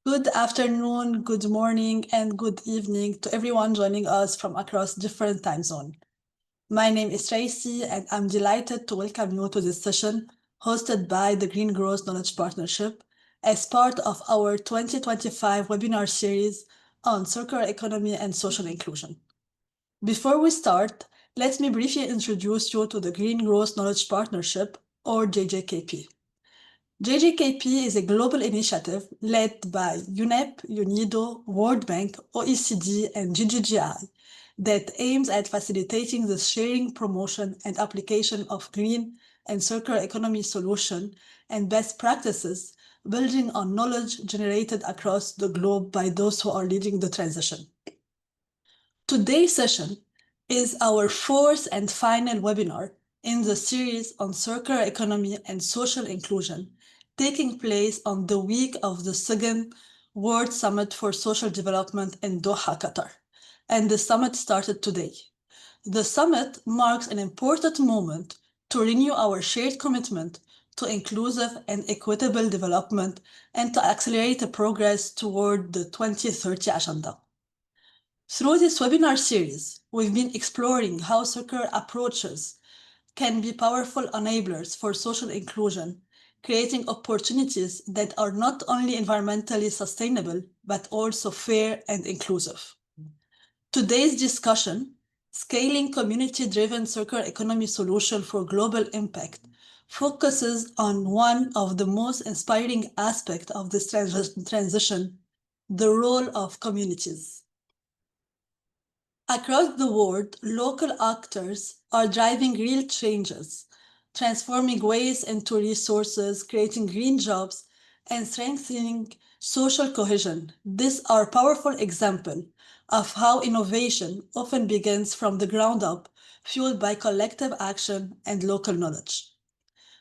Good afternoon, good morning, and good evening to everyone joining us from across different time zones. My name is Tracy, and I'm delighted to welcome you to this session hosted by the Green Growth Knowledge Partnership as part of our 2025 webinar series on circular economy and social inclusion. Before we start, let me briefly introduce you to the Green Growth Knowledge Partnership, or GGKP. GGKP is a global initiative led by UNEP, UNIDO, World Bank, OECD, and GGKP that aims at facilitating the sharing, promotion, and application of green and circular economy solutions and best practices, building on knowledge generated across the globe by those who are leading the transition. Today's session is our fourth and final webinar in the series on circular economy and social inclusion, taking place on the week of the second World Summit for Social Development in Doha, Qatar. And the summit started today. The summit marks an important moment to renew our shared commitment to inclusive and equitable development and to accelerate the progress toward the 2030 Agenda. Through this webinar series, we've been exploring how circular approaches can be powerful enablers for social inclusion, creating opportunities that are not only environmentally sustainable, but also fair and inclusive. Today's discussion, Scaling Community-Driven Circular Economy Solution for Global Impact, focuses on one of the most inspiring aspects of this transition, the role of communities. Across the world, local actors are driving real changes, transforming waste into resources, creating green jobs, and strengthening social cohesion. These are powerful examples of how innovation often begins from the ground up, fueled by collective action and local knowledge.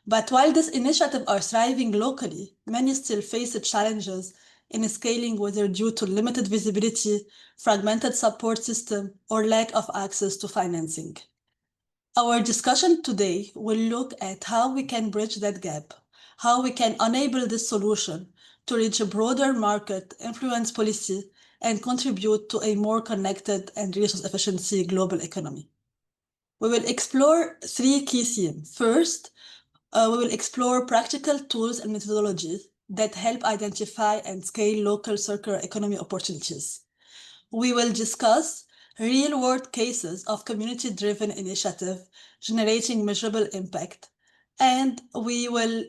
But while these initiatives are thriving locally, many still face challenges in scaling, whether due to limited visibility, fragmented support system, or lack of access to financing. Our discussion today will look at how we can bridge that gap, how we can enable this solution to reach a broader market, influence policy, and contribute to a more connected and resource efficiency global economy. We will explore three key themes. First, we will explore practical tools and methodologies that help identify and scale local circular economy opportunities. We will discuss real-world cases of community-driven initiative generating measurable impact. And we will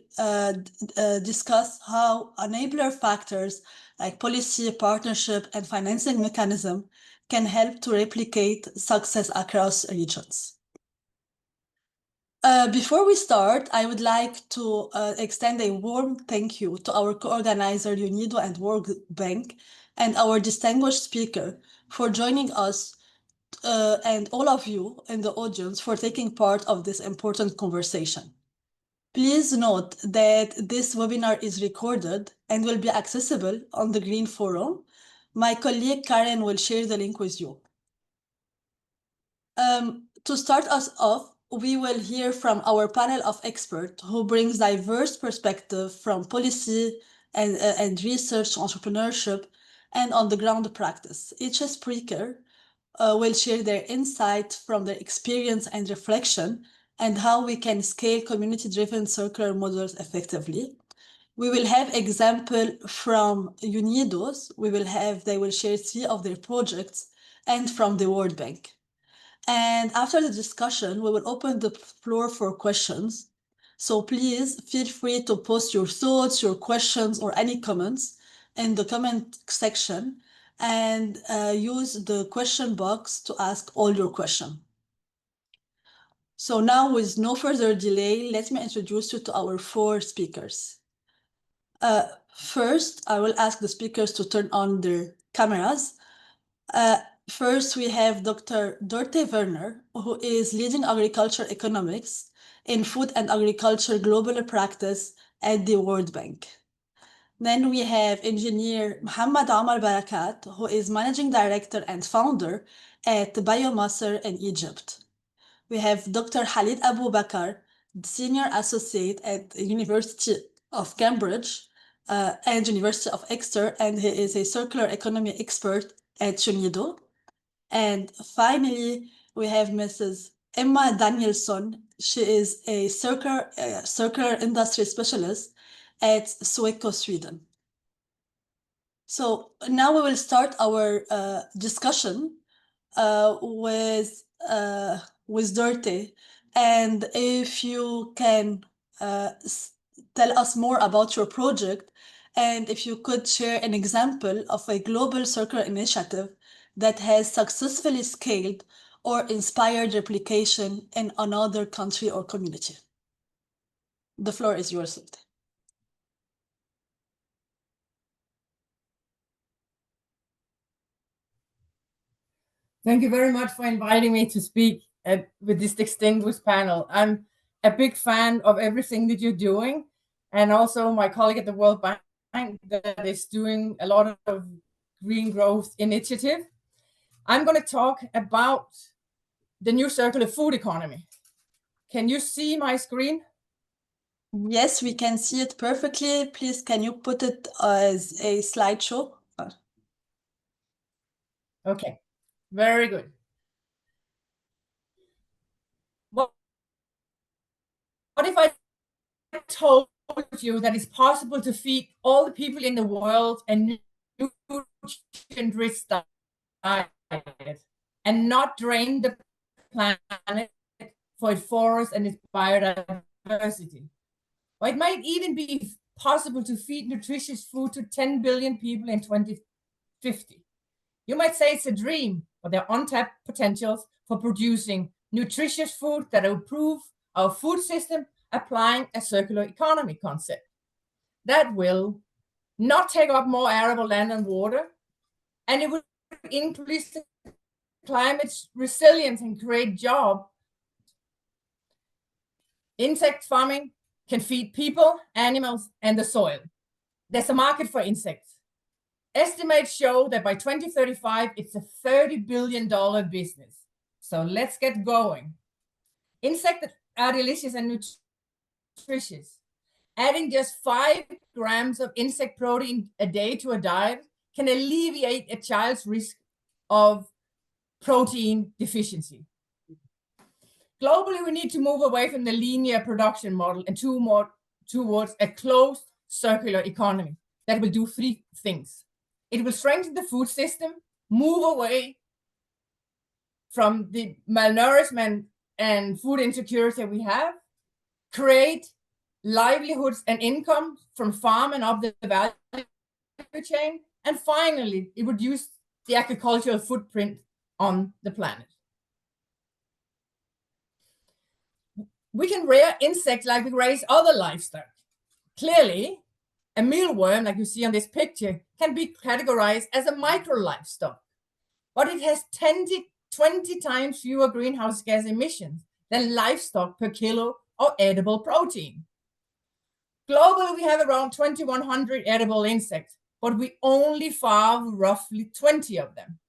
discuss how enabler factors like policy, partnership, and financing mechanism can help to replicate success across regions. Before we start, I would like to extend a warm thank you to our co-organizer, UNIDO and World Bank, and our distinguished speaker for joining us, and all of you in the audience for taking part of this important conversation. Please note that this webinar is recorded and will be accessible on the Green Forum. My colleague Karen will share the link with you. To start us off, we will hear from our panel of experts who brings diverse perspectives from policy and research, entrepreneurship, and on-the-ground practice. Each speaker will share their insight from their experience and reflection and how we can scale community-driven circular models effectively. We will have example from UNIDOs. They will share 3 of their projects, and from the World Bank. And after the discussion, we will open the floor for questions. So please feel free to post your thoughts, your questions, or any comments in the comment section, and use the question box to ask all your questions. So now, with no further delay, let me introduce you to our 4 speakers. First, I will ask the speakers to turn on their cameras. First, we have Dr. Dorte Werner, who is leading agriculture economics in food and agriculture global practice at the World Bank. Then we have engineer Mohammed Omar Barakat, who is managing director and founder at Biomasser in Egypt. We have Dr. Khalid Abu Bakr, senior associate at the University of Cambridge, and University of Exeter, and he is a circular economy expert at UNIDO. And finally, we have Mrs. Emma Danielsson. She is a circular industry specialist at Sweco, Sweden. So now we will start our discussion with Dorte. And if you can tell us more about your project, and if you could share an example of a global circular initiative that has successfully scaled or inspired replication in another country or community. The floor is yours. Thank you very much for inviting me to speak with this distinguished panel. I'm a big fan of everything that you're doing, and also my colleague at the World Bank that is doing a lot of green growth initiative. I'm going to talk about the new circular food economy. Can you see my screen? Yes, we can see it perfectly. Please, can you put it as a slideshow? Okay, very good. What if I told you that it's possible to feed all the people in the world a nutrient-rich diet and not drain the planet for its forests and its biodiversity? Or it might even be possible to feed nutritious food to 10 billion people in 2050. You might say it's a dream, but there are untapped potentials for producing nutritious food that improve our food system, applying a circular economy concept that will not take up more arable land and water, and it will increase climate resilience and create jobs. Insect farming can feed people, animals, and the soil. There's a market for insects. Estimates show that by 2035, it's a $30 billion business. So let's get going. Insects are delicious and nutritious. Adding just 5 grams of insect protein a day to a diet can alleviate a child's risk of protein deficiency. Globally, we need to move away from the linear production model and towards a closed circular economy that will do 3 things. It will strengthen the food system, move away from the malnourishment and food insecurity we have, create livelihoods and income from farm and up the value chain, and finally, it would reduce the agricultural footprint on the planet. We can rear insects like we raise other livestock. Clearly, a mealworm, like you see on this picture, can be categorized as a micro livestock, but it has 20 times fewer greenhouse gas emissions than livestock per kilo of edible protein. Globally, we have around 2,100 edible insects, but we only farm roughly 20 of them.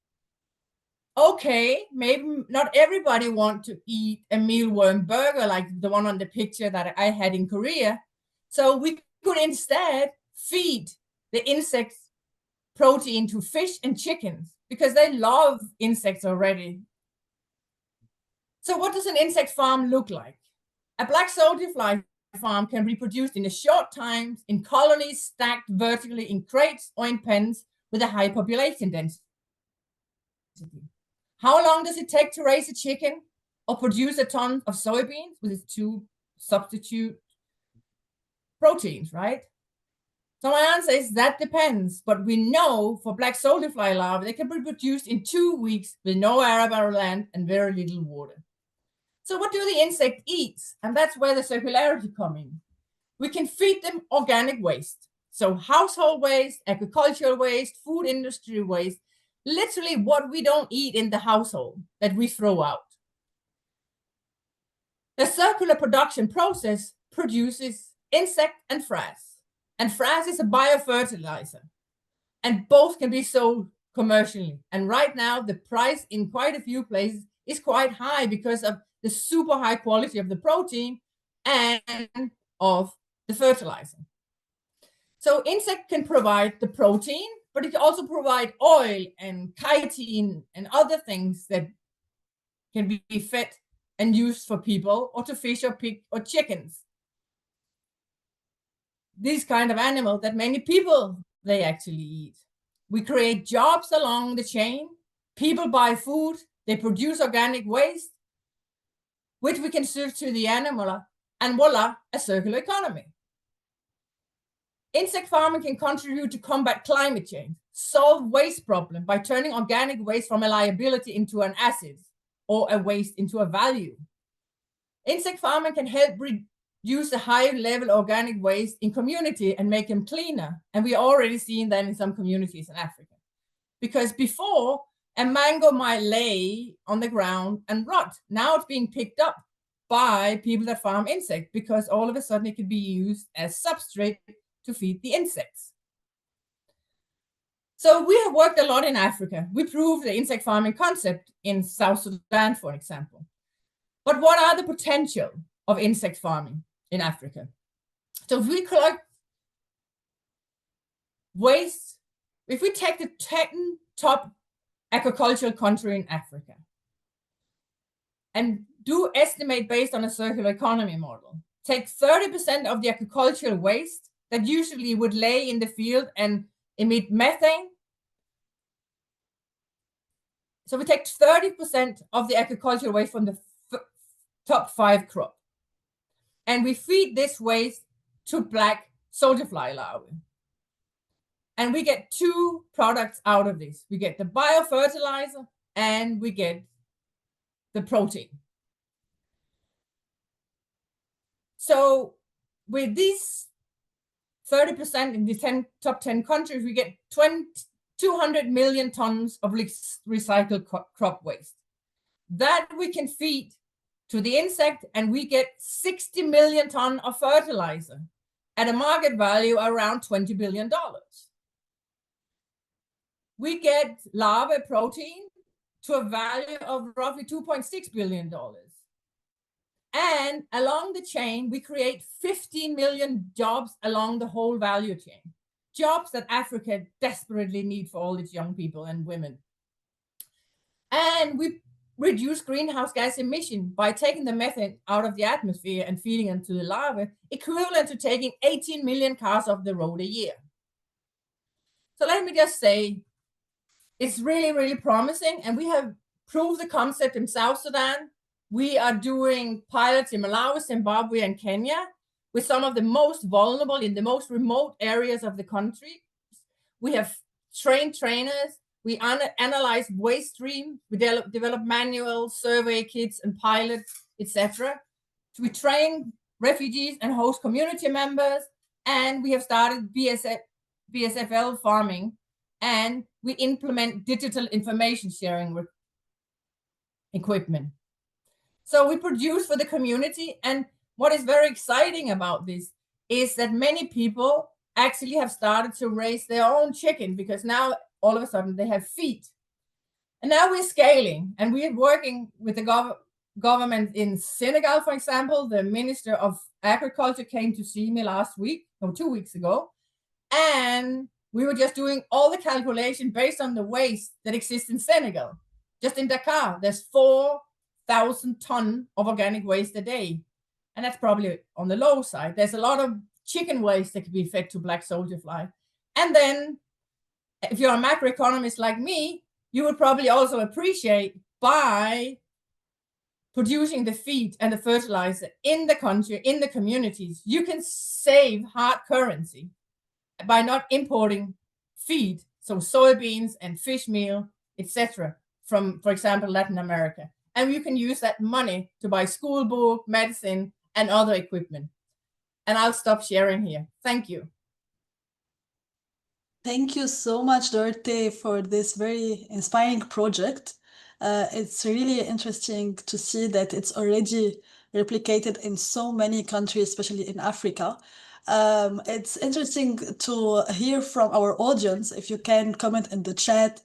Okay, maybe not everybody wants to eat a mealworm burger like the one on the picture that I had in Korea. So we could instead feed the insects protein to fish and chickens because they love insects already. So what does an insect farm look like? A black soldier fly farm can be produced in a short time in colonies stacked vertically in crates or in pens with a high population density. How long does it take to raise a chicken or produce a ton of soybeans with its 2 substitute proteins, right? So my answer is that depends, but we know for black soldier fly larvae, they can be produced in 2 weeks with no arable land and very little water. So what do the insect eat? And that's where the circularity comes in. We can feed them organic waste. So household waste, agricultural waste, food industry waste, literally what we don't eat in the household that we throw out. The circular production process produces insect and frass. And frass is a biofertilizer. And both can be sold commercially. And right now, the price in quite a few places is quite high because of the super high quality of the protein and of the fertilizer. So insect can provide the protein, but it can also provide oil and chitin and other things that can be fed and used for people or to fish or pig or chickens. These kind of animals that many people, they actually eat. We create jobs along the chain. People buy food, they produce organic waste, which we can serve to the animal, and voila, a circular economy. Insect farming can contribute to combat climate change, solve waste problem by turning organic waste from a liability into an asset or a waste into a value. Insect farming can help reduce the high level organic waste in community and make them cleaner. And we already seen that in some communities in Africa. Because before, a mango might lay on the ground and rot. Now it's being picked up by people that farm insects because all of a sudden it could be used as substrate to feed the insects. So we have worked a lot in Africa. We proved the insect farming concept in South Sudan, for example. But what are the potential of insect farming in Africa? So if we collect waste, if we take the 10 top agricultural country in Africa and do estimate based on a circular economy model, take 30% of the agricultural waste that usually would lay in the field and emit methane. So we take 30% of the agricultural waste from the top 5 crop. And we feed this waste to black soldier fly larvae. And we get 2 products out of this. We get the biofertilizer and we get the protein. So with these 30% in the top 10 countries, we get 200 million tons of recycled crop waste. That we can feed to the insect, and we get 60 million tons of fertilizer at a market value around $20 billion. We get larvae protein to a value of roughly $2.6 billion. And along the chain, we create 15 million jobs along the whole value chain. Jobs that Africa desperately needs for all its young people and women. And we reduce greenhouse gas emission by taking the methane out of the atmosphere and feeding them to the larvae, equivalent to taking 18 million cars off the road a year. So let me just say, it's really, really promising. And we have proved the concept in South Sudan. We are doing pilots in Malawi, Zimbabwe, and Kenya with some of the most vulnerable in the most remote areas of the country. We have trained trainers. We analyze waste stream. We develop manuals, survey kits, and pilots, etc. We train refugees and host community members. And we have started BSFL farming. And we implement digital information sharing equipment. So we produce for the community. And what is very exciting about this is that many people actually have started to raise their own chicken because now all of a sudden they have feet. And now we're scaling and we're working with the government in Senegal, for example. The Minister of Agriculture came to see me last week, or 2 weeks ago. And we were just doing all the calculation based on the waste that exists in Senegal. Just in Dakar, there's 4,000 tons of organic waste a day. And that's probably on the low side. There's a lot of chicken waste that can be fed to black soldier fly. And then if you're a macroeconomist like me, you would probably also appreciate by producing the feed and the fertilizer in the country, in the communities, you can save hard currency by not importing feed, so soybeans and fish meal, etc., from, for example, Latin America. And you can use that money to buy school book, medicine, and other equipment. And I'll stop sharing here. Thank you. Thank you so much, Dorothy, for this very inspiring project. It's really interesting to see that it's already replicated in so many countries, especially in Africa. It's interesting to hear from our audience. If you can comment in the chat,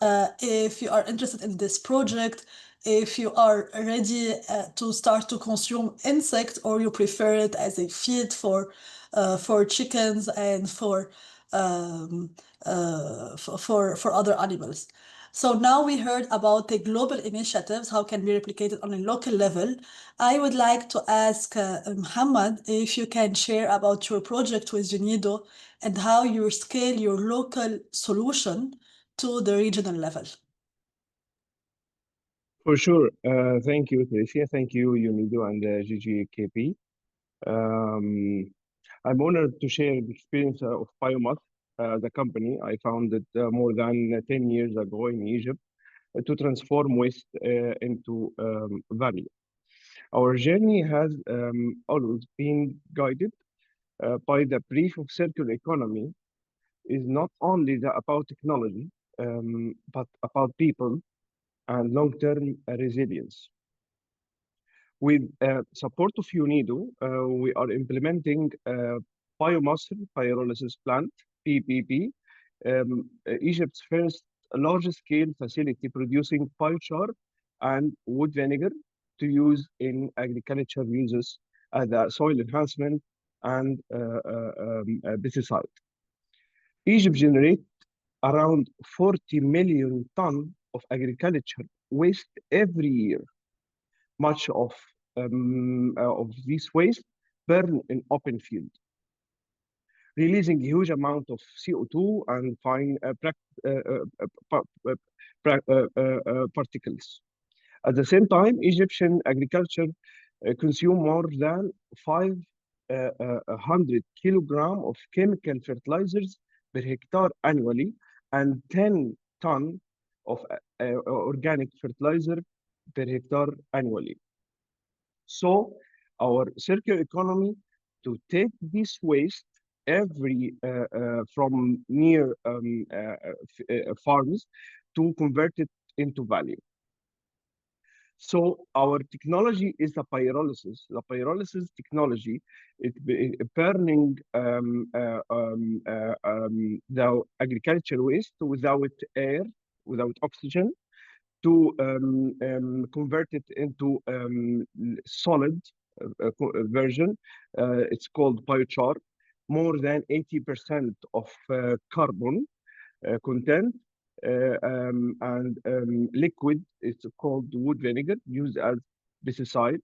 if you are interested in this project, if you are ready to start to consume insects or you prefer it as a feed for for chickens and for other animals. So now we heard about the global initiatives, how can be replicated on a local level. I would like to ask Muhammad if you can share about your project with UNIDO and how you scale your local solution to the regional level. For sure. Thank you, Tricia. Thank you, UNIDO and GGKP. I'm honored to share the experience of Biomass, the company I founded more than 10 years ago in Egypt to transform waste into value. Our journey has always been guided by the brief of circular economy is not only about technology, but about people and long-term resilience. With support of UNIDO, we are implementing biomass pyrolysis plant, PPP, Egypt's first large-scale facility producing biochar and wood vinegar to use in agriculture uses as a soil enhancement and pesticide. Egypt generates around 40 million tons of agriculture waste every year. Much of this waste burn in open field, releasing a huge amount of CO2 and fine particles. At the same time, Egyptian agriculture consume more than 500 kilograms of chemical fertilizers per hectare annually and 10 tons of organic fertilizer per hectare annually. So our circular economy to take this waste from near farms to convert it into value. So our technology is the pyrolysis. The pyrolysis technology, burning the agriculture waste without air, without oxygen, to convert it into solid version. It's called biochar. More than 80% of carbon content and liquid. It's called wood vinegar, used as pesticide.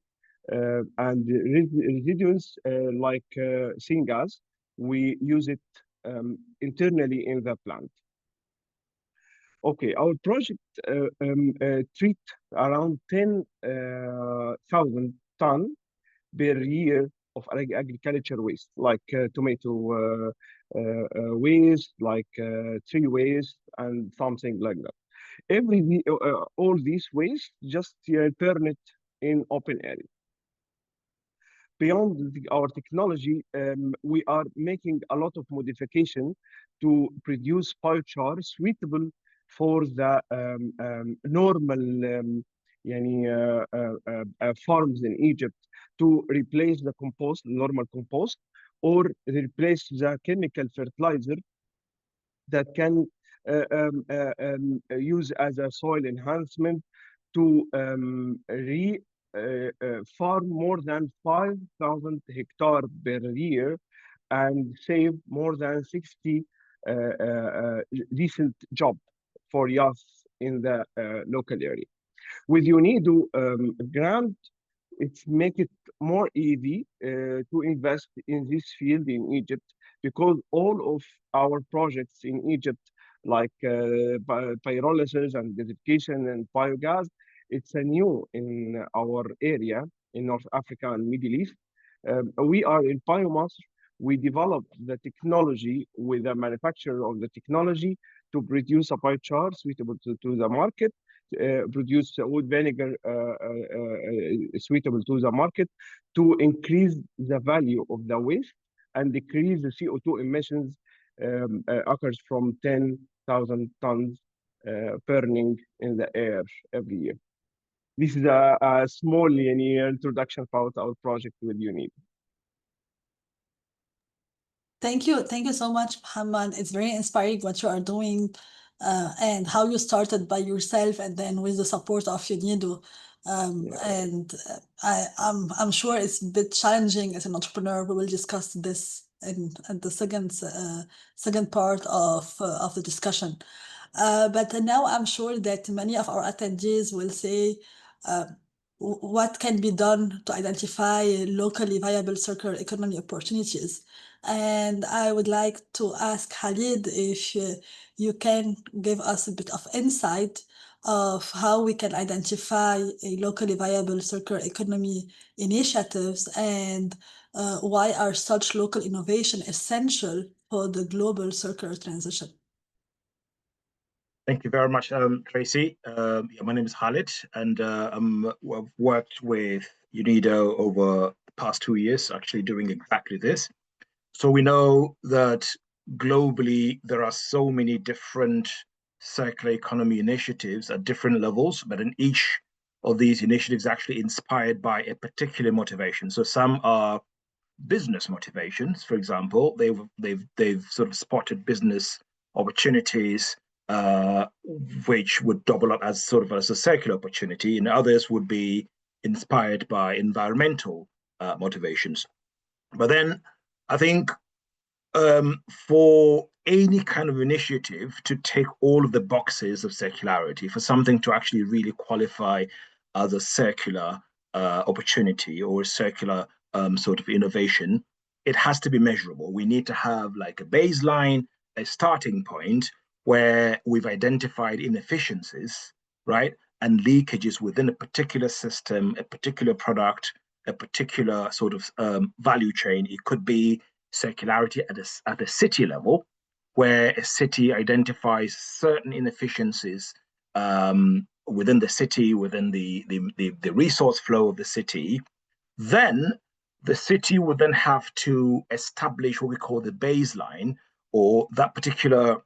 And residues like syngas, we use it internally in the plant. Okay, our project treat around 10,000 tons per year of agriculture waste, like tomato waste, like tree waste, and something like that. All these waste just turn it in open area. Beyond our technology, we are making a lot of modification to produce biochar suitable for the normal farms in Egypt to replace the compost, normal compost, or replace the chemical fertilizer that can use as a soil enhancement to farm more than 5,000 hectares per year and save more than 60 decent jobs for youth in the local area. With UNIDO grant, it's make it more easy to invest in this field in Egypt, because all of our projects in Egypt, like pyrolysis and gasification and biogas, it's a new in our area in North Africa and Middle East. We are in biomass. We developed the technology with the manufacturer of the technology to produce a biochar suitable to the market, produce wood vinegar suitable to the market, to increase the value of the waste and decrease the CO2 emissions occurs from 10,000 tons burning in the air every year. This is a small introduction about our project with UNIDO. Thank you so much, Muhammad. It's very inspiring what you are doing and how you started by yourself and then with the support of UNIDO. And I'm sure it's a bit challenging as an entrepreneur. We will discuss this in the second part of the discussion. But now I'm sure that many of our attendees will say, what can be done to identify locally viable circular economy opportunities? And I would like to ask Khalid if you can give us a bit of insight of how we can identify a locally viable circular economy initiatives and why are such local innovation essential for the global circular transition? Thank you very much, Tracy. Yeah, my name is Khalid, and I've worked with UNIDO over the past 2 years, actually doing exactly this. So we know that globally there are so many different circular economy initiatives at different levels, but in each of these initiatives actually inspired by a particular motivation. So some are business motivations. For example, they've sort of spotted business opportunities which would double up as sort of as a circular opportunity, and others would be inspired by environmental motivations. But then I think for any kind of initiative to take all of the boxes of circularity, for something to actually really qualify as a circular opportunity or a circular sort of innovation, it has to be measurable. We need to have like a baseline, a starting point where we've identified inefficiencies, right? And leakages within a particular system, a particular product, a particular sort of value chain. It could be circularity at a city level, where a city identifies certain inefficiencies within the city, within the resource flow of the city. Then the city would then have to establish what we call the baseline, or that particular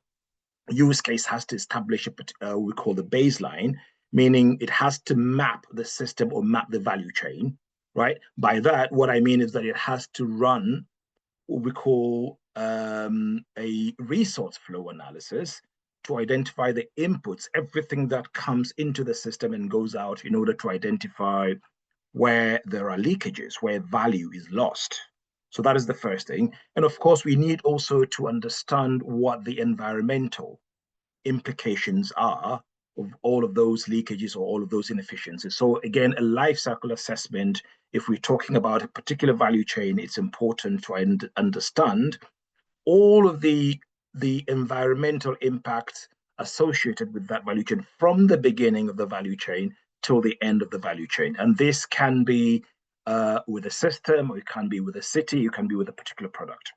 use case has to establish what we call the baseline, meaning it has to map the system or map the value chain, right? By that, what I mean is that it has to run what we call a resource flow analysis to identify the inputs, everything that comes into the system and goes out, in order to identify where there are leakages, where value is lost. So that is the first thing. And of course, we need also to understand what the environmental implications are of all of those leakages or all of those inefficiencies. So again, a life cycle assessment, if we're talking about a particular value chain, it's important to understand all of the environmental impacts associated with that value chain from the beginning of the value chain till the end of the value chain. And this can be with a system, or it can be with a city, it can be with a particular product.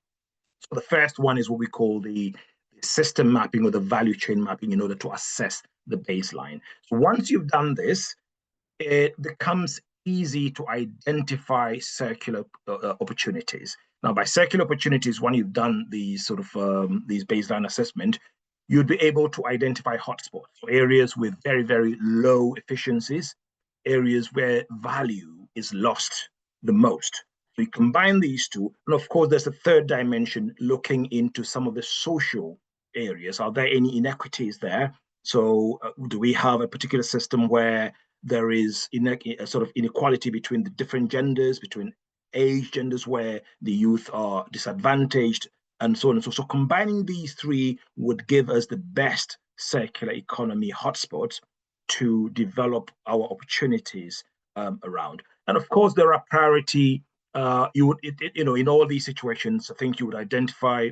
So the first one is what we call the system mapping or the value chain mapping in order to assess the baseline. So once you've done this, it becomes easy to identify circular opportunities. Now, by circular opportunities, when you've done these sort of these baseline assessment, you'd be able to identify hotspots, so areas with very, very low efficiencies, areas where value is lost the most. So you combine these two, and of course, there's a third dimension looking into some of the social areas. Are there any inequities there? So do we have a particular system where there is a sort of inequality between the different genders, between age genders, where the youth are disadvantaged, and so on and so on. So combining these three would give us the best circular economy hotspots to develop our opportunities around. And of course, there are priority. In all these situations, I think you would identify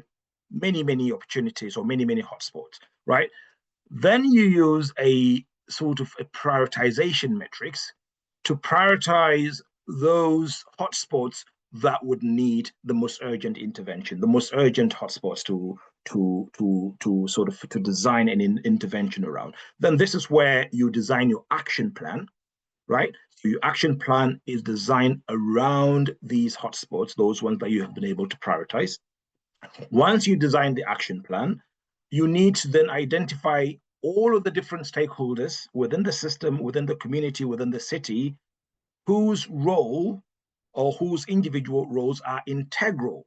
many opportunities or many hotspots, right? Then you use a sort of a prioritization metrics to prioritize those hotspots that would need the most urgent intervention, the most urgent hotspots to sort of to design an intervention around. Then this is where you design your action plan, right? So your action plan is designed around these hotspots, those ones that you have been able to prioritize. Once you design the action plan, you need to then identify all of the different stakeholders within the system, within the community, within the city, whose role or whose individual roles are integral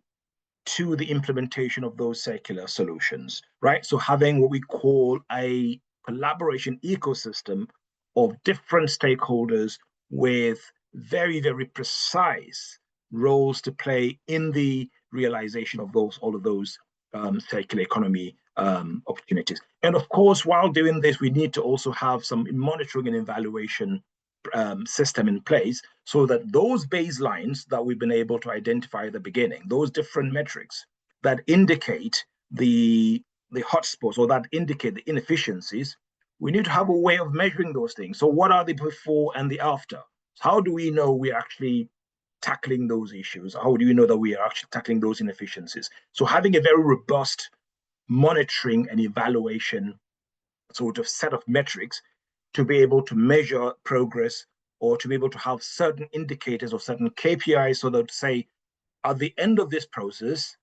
to the implementation of those circular solutions, right? So having what we call a collaboration ecosystem of different stakeholders with very, very precise roles to play in the realization of all of those circular economy opportunities. And of course, while doing this, we need to also have some monitoring and evaluation system in place so that those baselines that we've been able to identify at the beginning, those different metrics that indicate the hotspots or that indicate the inefficiencies, we need to have a way of measuring those things. So what are the before and the after? How do we know we're actually tackling those issues? How do we know that we are actually tackling those inefficiencies? So having a very robust monitoring and evaluation sort of set of metrics to be able to measure progress or to be able to have certain indicators or certain KPIs so that say, at the end of this process,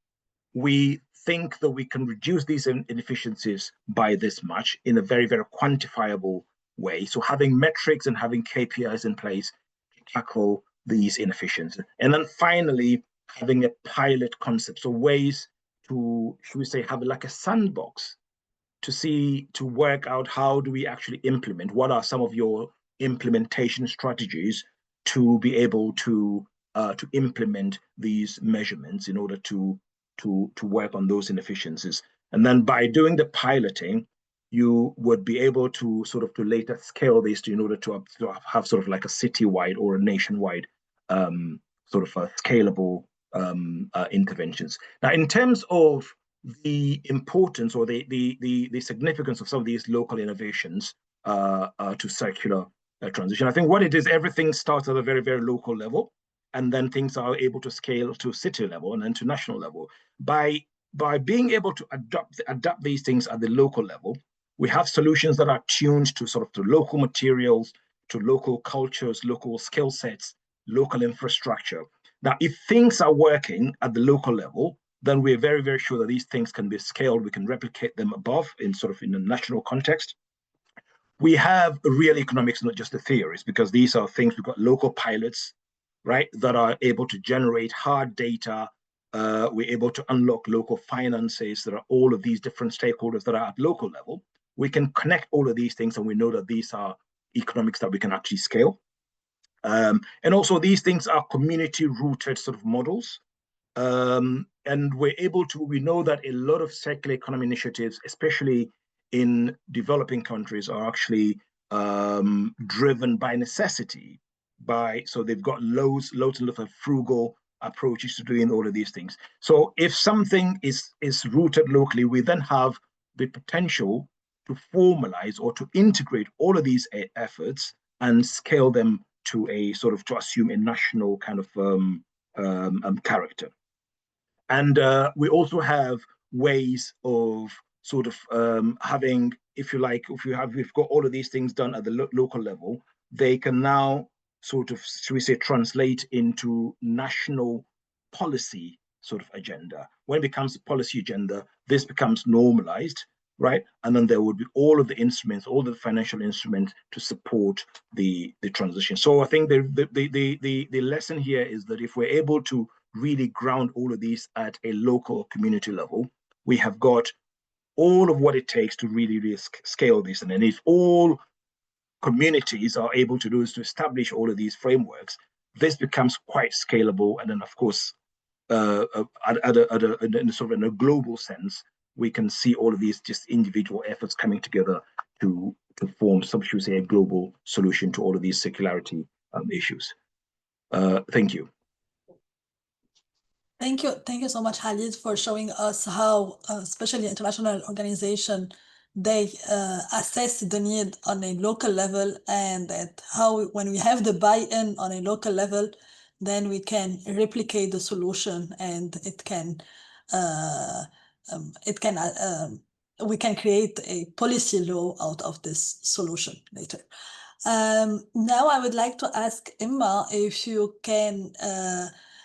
we think that we can reduce these inefficiencies by this much in a very, very quantifiable way. So having metrics and having KPIs in place to tackle these inefficiencies. And then finally, having a pilot concept. So ways to, should we say, have like a sandbox to work out how do we actually implement, what are some of your implementation strategies to be able to implement these measurements in order to work on those inefficiencies. And then by doing the piloting, you would be able to sort of to later scale this in order to have sort of like a citywide or a nationwide sort of a scalable interventions. Now, in terms of the importance or the significance of some of these local innovations to circular transition, I think what it is, everything starts at a very, very local level, and then things are able to scale to city level and then to national level. By being able to adapt these things at the local level, we have solutions that are tuned to sort of to local materials, to local cultures, local skill sets, local infrastructure. Now, if things are working at the local level, then we're very, very sure that these things can be scaled. We can replicate them above in sort of in a national context. We have real economics, not just the theories, because these are things, we've got local pilots, right, that are able to generate hard data. We're able to unlock local finances. There are all of these different stakeholders that are at local level. We can connect all of these things, and we know that these are economics that we can actually scale. And also these things are community-rooted sort of models. And we know that a lot of circular economy initiatives, especially in developing countries, are actually driven by necessity. So they've got loads of frugal approaches to doing all of these things. So if something is rooted locally, we then have the potential to formalize or to integrate all of these efforts and scale them to assume a national kind of character. And we also have ways of sort of having, if you like, we've got all of these things done at the local level, they can now sort of, should we say, translate into national policy sort of agenda. When it becomes a policy agenda, this becomes normalized, right? And then there would be all of the instruments, all the financial instruments to support the transition. So I think the lesson here is that if we're able to really ground all of these at a local community level, we have got all of what it takes to really scale this. And then if all communities are able to do is to establish all of these frameworks, this becomes quite scalable. And then, of course, in a global sense, we can see all of these just individual efforts coming together to form some, should we say, a global solution to all of these circularity issues. Thank you. Thank you so much, Khalid, for showing us how, especially international organizations, they assess the need on a local level, and that how when we have the buy-in on a local level, then we can replicate the solution, and we can create a policy law out of this solution later. Now I would like to ask Emma if you can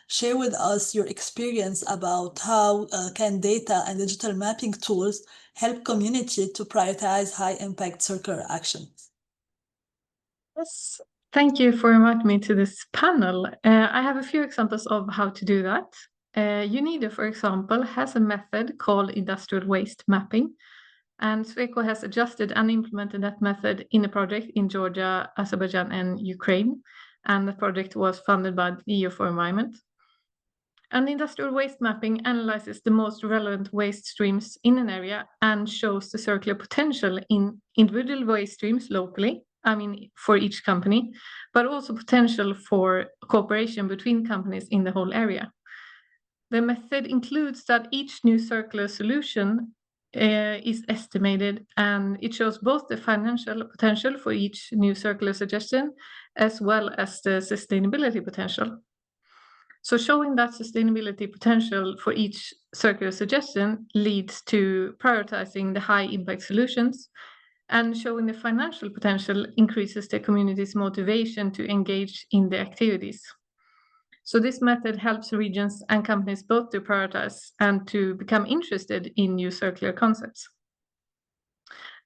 share with us your experience about how can data and digital mapping tools help community to prioritize high-impact circular actions. Yes, thank you for inviting me to this panel. I have a few examples of how to do that. UNIDO, for example, has a method called industrial waste mapping, and Sweco has adjusted and implemented that method in a project in Georgia, Azerbaijan, and Ukraine. And the project was funded by the EU for Environment. And industrial waste mapping analyzes the most relevant waste streams in an area and shows the circular potential in individual waste streams locally, I mean, for each company, but also potential for cooperation between companies in the whole area. The method includes that each new circular solution is estimated, and it shows both the financial potential for each new circular suggestion as well as the sustainability potential. So showing that sustainability potential for each circular suggestion leads to prioritizing the high impact solutions, and showing the financial potential increases the community's motivation to engage in the activities. So this method helps regions and companies both to prioritize and to become interested in new circular concepts.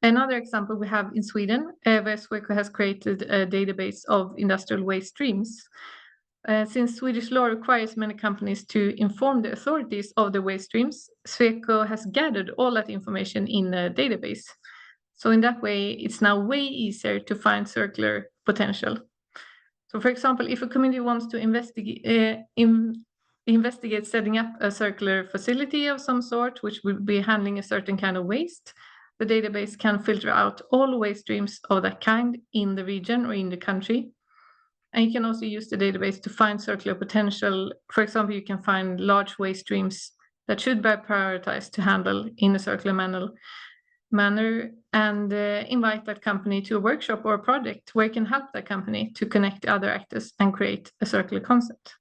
Another example we have in Sweden, where Sweco has created a database of industrial waste streams. Since Swedish law requires many companies to inform the authorities of the waste streams, Sweco has gathered all that information in a database. So in that way, it's now way easier to find circular potential. So for example, if a community wants to investigate setting up a circular facility of some sort, which will be handling a certain kind of waste, the database can filter out all waste streams of that kind in the region or in the country. And you can also use the database to find circular potential. For example, you can find large waste streams that should be prioritized to handle in a circular manner and invite that company to a workshop or a project where you can help that company to connect other actors and create a circular concept.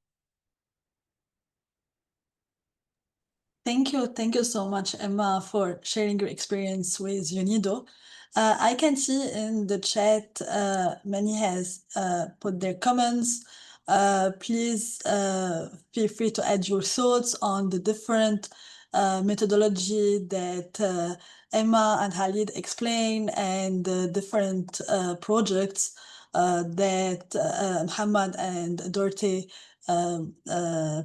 Thank you so much, Emma, for sharing your experience with UNIDO. I can see in the chat many has put their comments. Please feel free to add your thoughts on the different methodology that Emma and Khalid explain, and the different projects that Muhammad and Dorothy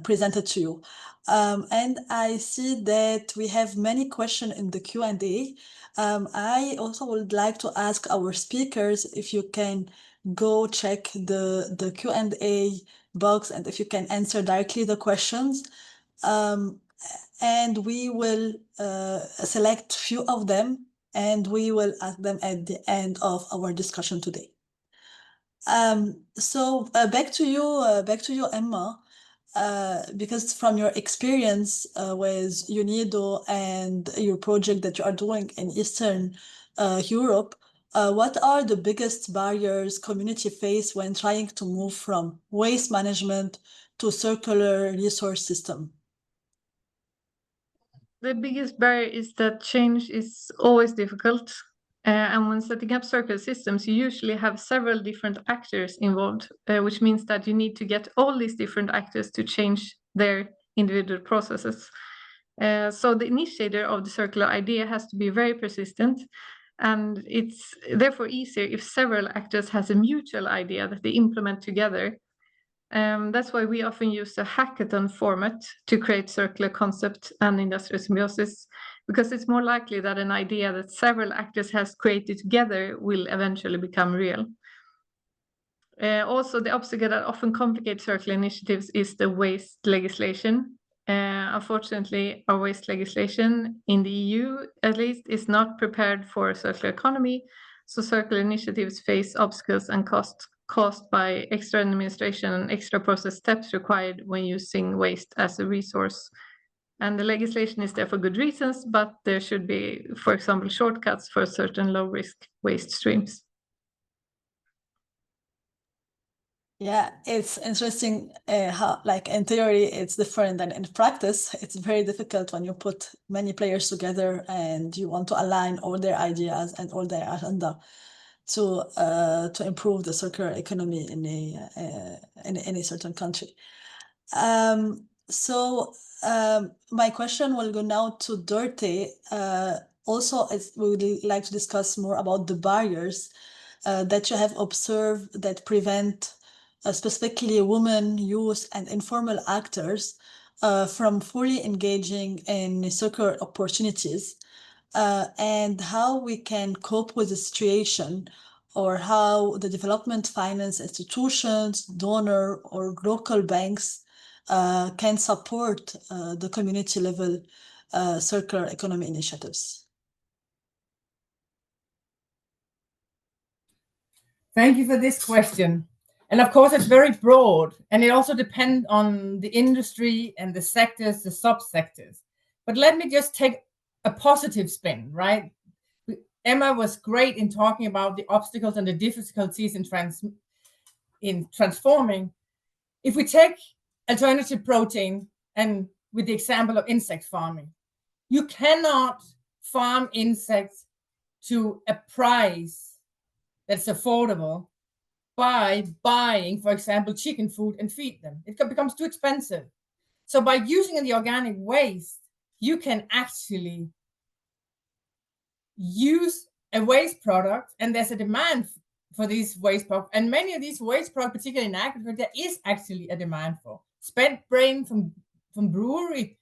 presented to you. And I see that we have many questions in the Q&A. I also would like to ask our speakers if you can go check the Q&A box and if you can answer directly the questions. And we will select few of them and we will ask them at the end of our discussion today. So back to you, Emma. Because from your experience with UNIDO and your project that you are doing in Eastern Europe, what are the biggest barriers community face when trying to move from waste management to circular resource system? The biggest barrier is that change is always difficult. And when setting up circular systems, you usually have several different actors involved, which means that you need to get all these different actors to change their individual processes. So the initiator of the circular idea has to be very persistent, and it's therefore easier if several actors has a mutual idea that they implement together. That's why we often use a hackathon format to create circular concept and industrial symbiosis, because it's more likely that an idea that several actors has created together will eventually become real. Also, the obstacle that often complicates circular initiatives is the waste legislation. Unfortunately, our waste legislation in the EU, at least, is not prepared for a circular economy, so circular initiatives face obstacles and costs caused by extra administration and extra process steps required when using waste as a resource. And the legislation is there for good reasons, but there should be, for example, shortcuts for certain low-risk waste streams. Yeah, it's interesting how, like, in theory, it's different than in practice. It's very difficult when you put many players together and you want to align all their ideas and all their agenda to improve the circular economy in a certain country. So my question will go now to Dorothy. Also, we would like to discuss more about the barriers that you have observed that prevent specifically women, youth, and informal actors from fully engaging in circular opportunities, and how we can cope with the situation, or how the development finance institutions, donor, or local banks can support the community level circular economy initiatives? Thank you for this question. And of course, it's very broad, and it also depends on the industry and the sectors, the subsectors. But let me just take a positive spin, right? Emma was great in talking about the obstacles and the difficulties in transforming. If we take alternative protein, and with the example of insect farming, you cannot farm insects to a price that's affordable by buying, for example, chicken food and feed them. It becomes too expensive. So by using the organic waste, you can actually use a waste product, and there's a demand for these waste products. And many of these waste products, particularly in agriculture, there is actually a demand for. Spent grain from brewery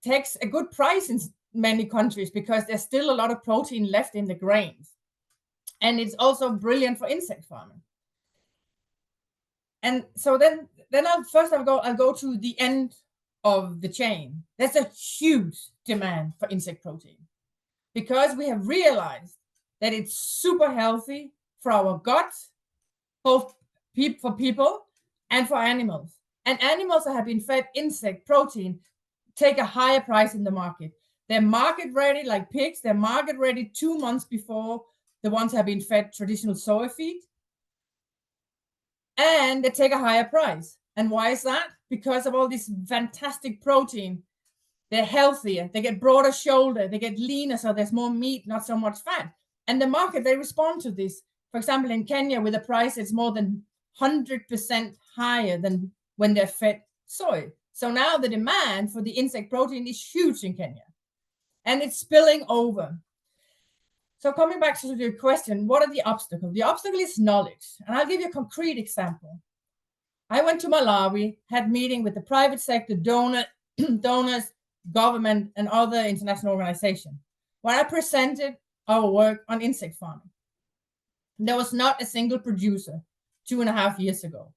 takes a good price in many countries because there's still a lot of protein left in the grains. And it's also brilliant for insect farming. And so then I'll go to the end of the chain. There's a huge demand for insect protein because we have realized that it's super healthy for our gut, both for people and for animals. And animals that have been fed insect protein take a higher price in the market. They're market ready, like pigs. They're market ready 2 months before the ones have been fed traditional soy feed. And they take a higher price. And why is that? Because of all this fantastic protein. They're healthier, they get broader shoulder, they get leaner, so there's more meat, not so much fat. And the market, they respond to this. For example, in Kenya, with a price that's more than 100% higher than when they're fed soy. So now the demand for the insect protein is huge in Kenya. And it's spilling over. So coming back to your question, what are the obstacles? The obstacle is knowledge. And I'll give you a concrete example. I went to Malawi, had a meeting with the private sector, donors, government, and other international organizations, where I presented our work on insect farming. There was not a single producer 2.5 years ago.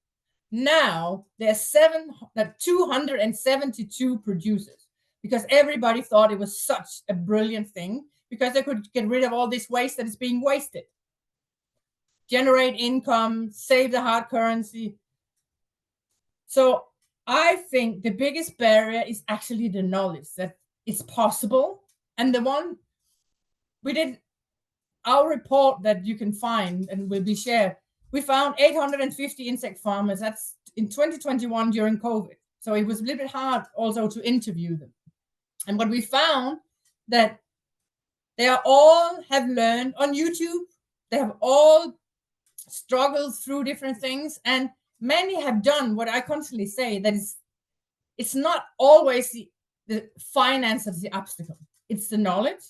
Now there's 272 producers because everybody thought it was such a brilliant thing because they could get rid of all this waste that is being wasted, generate income, save the hard currency. So I think the biggest barrier is actually the knowledge that it's possible. And the one we did, our report that you can find and will be shared, we found 850 insect farmers. That's in 2021 during COVID. So it was a little bit hard also to interview them. And what we found that they all have learned on YouTube. They have all struggled through different things. And many have done what I constantly say, that is, it's not always the finance that's the obstacle. It's the knowledge.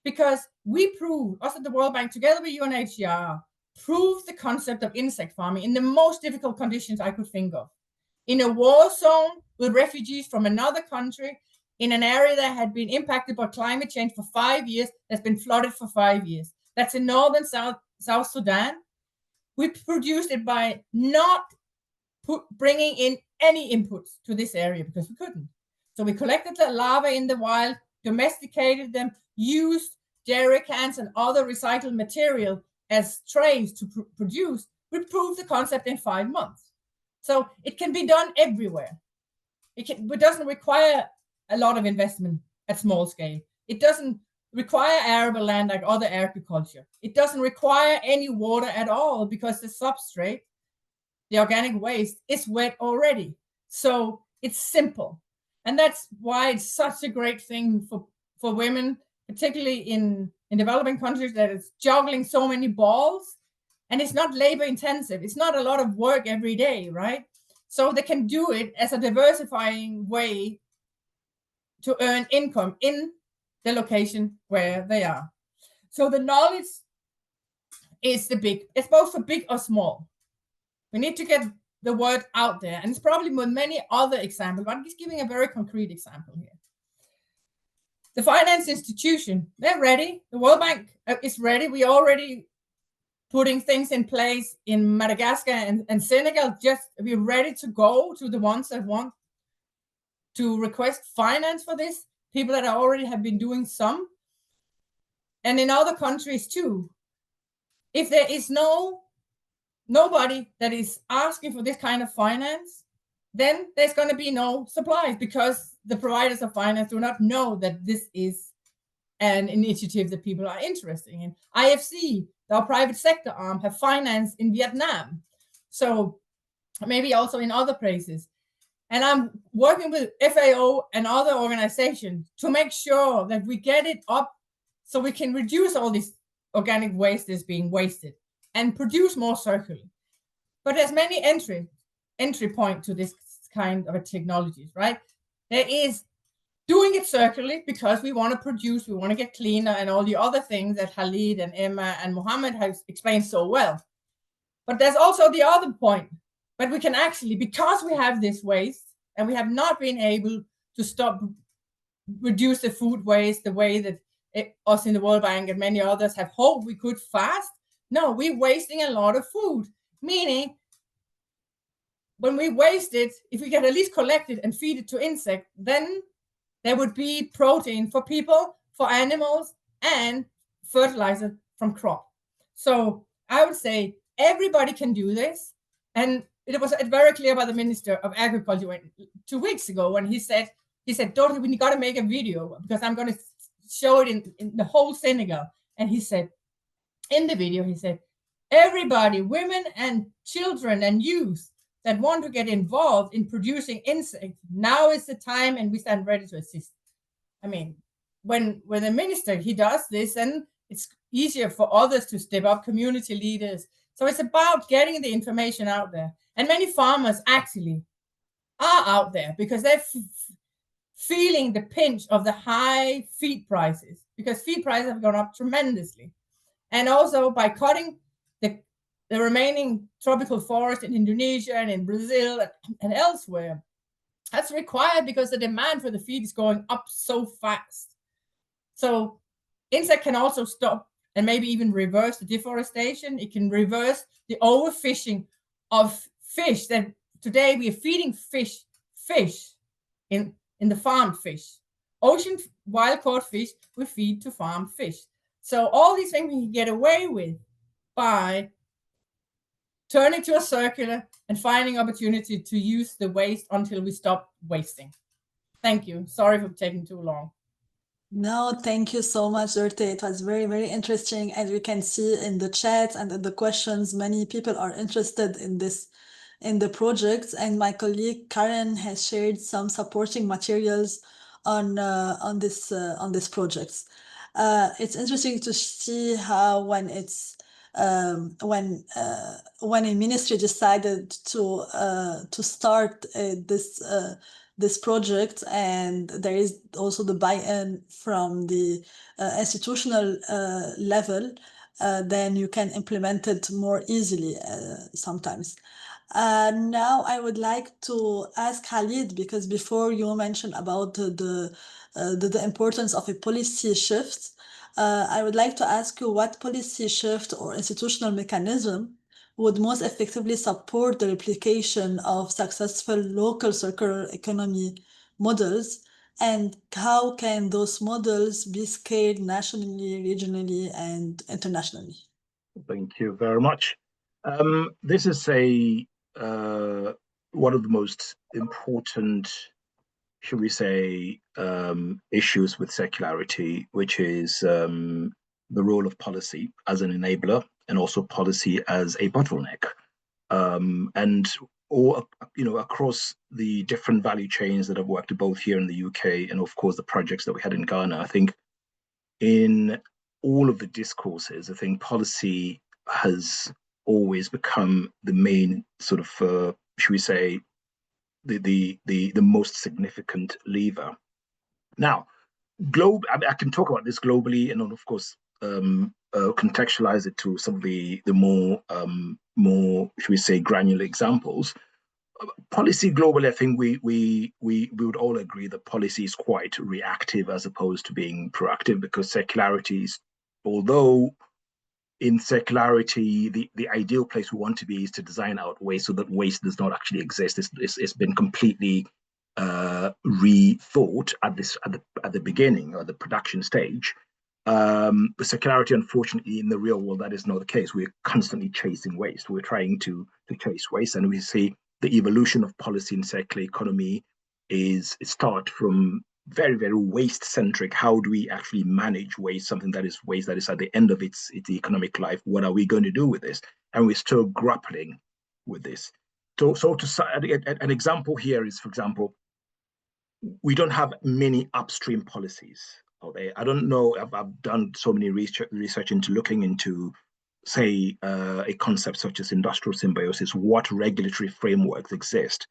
Because we proved, us at the World Bank, together with UNHCR, proved the concept of insect farming in the most difficult conditions I could think of. In a war zone with refugees from another country, in an area that had been impacted by climate change for 5 years, that's been flooded for 5 years. That's in northern South Sudan. We produced it by not bringing in any inputs to this area because we couldn't. So we collected the larvae in the wild, domesticated them, used jerry cans and other recycled material as trays to produce. We proved the concept in 5 months. So it can be done everywhere. It doesn't require a lot of investment at small scale. It doesn't require arable land like other agriculture. It doesn't require any water at all because the substrate, the organic waste, is wet already. So it's simple. And that's why it's such a great thing for women, particularly in developing countries, that is juggling so many balls. And it's not labor intensive. It's not a lot of work every day, right? So they can do it as a diversifying way to earn income in the location where they are. So the knowledge is it's both for big or small. We need to get the word out there. And it's probably with many other examples, but I'm just giving a very concrete example here. The finance institution, they're ready. The World Bank is ready. We already putting things in place in Madagascar and Senegal. Just we're ready to go to the ones that want to request finance for this, people that already have been doing some. And in other countries too, if there is nobody that is asking for this kind of finance, then there's going to be no supplies, because the providers of finance do not know that this is an initiative that people are interested in. IFC, our private sector arm, have finance in Vietnam. So maybe also in other places. And I'm working with FAO and other organizations to make sure that we get it up so we can reduce all this organic waste that's being wasted and produce more circularly. But there's many entry point to this kind of technologies, right? There is doing it circularly because we want to produce, we want to get cleaner, and all the other things that Khalid and Emma and Mohammed have explained so well. But there's also the other point. But we can actually, because we have this waste and we have not been able to reduce the food waste the way that us in the World Bank and many others have hoped we could fast. No, we're wasting a lot of food, meaning when we waste it, if we can at least collect it and feed it to insects, then there would be protein for people, for animals, and fertilizer from crop. So I would say everybody can do this. And it was very clear by the Minister of Agriculture 2 weeks ago when he said, Dorothy, we got to make a video because I'm going to show it in the whole Senegal. And he said, in the video, he said, everybody, women and children and youth that want to get involved in producing insects, now is the time, and we stand ready to assist. I mean, when the minister, he does this, and it's easier for others to step up, community leaders. So it's about getting the information out there. And many farmers actually are out there because they're feeling the pinch of the high feed prices, because feed prices have gone up tremendously. And also by cutting the remaining tropical forest in Indonesia and in Brazil and elsewhere, that's required because the demand for the feed is going up so fast. So insect can also stop and maybe even reverse the deforestation. It can reverse the overfishing of fish that today we are feeding fish in the farmed fish. Ocean wild caught fish we feed to farmed fish. So all these things we can get away with by turning to a circular and finding opportunity to use the waste until we stop wasting. Thank you. Sorry for taking too long. No, thank you so much, Dorte. It was very, very interesting. As we can see in the chat and in the questions, many people are interested in this, in the projects. And my colleague Karen has shared some supporting materials on this project. It's interesting to see how when it's when a ministry decided to start this project, and there is also the buy-in from the institutional level, then you can implement it more easily sometimes. Now I would like to ask Khalid, because before you mentioned about the importance of a policy shift. I would like to ask you what policy shift or institutional mechanism would most effectively support the replication of successful local circular economy models, and how can those models be scaled nationally, regionally, and internationally? Thank you very much. This is one of the most important, should we say, issues with circularity, which is the role of policy as an enabler and also policy as a bottleneck. And all, across the different value chains that I've worked both here in the UK and of course the projects that we had in Ghana, I think in all of the discourses, I think policy has always become the main sort of, should we say, the most significant lever. Now, I can talk about this globally, and then of course contextualize it to some of the more should we say granular examples. Policy globally, I think we would all agree that policy is quite reactive as opposed to being proactive, because circularity is, although in circularity, the ideal place we want to be is to design out waste so that waste does not actually exist. It's been completely rethought at the beginning or the production stage. The circularity, unfortunately, in the real world, that is not the case. We're constantly chasing waste. We're trying to chase waste, and we see the evolution of policy in circular economy start from very, very waste centric. How do we actually manage waste? Something that is waste that is at the end of its economic life. What are we going to do with this? And we're still grappling with this. So an example here is, for example, we don't have many upstream policies out there. I don't know. I've done so many research into looking into, say, a concept such as industrial symbiosis. What regulatory frameworks exist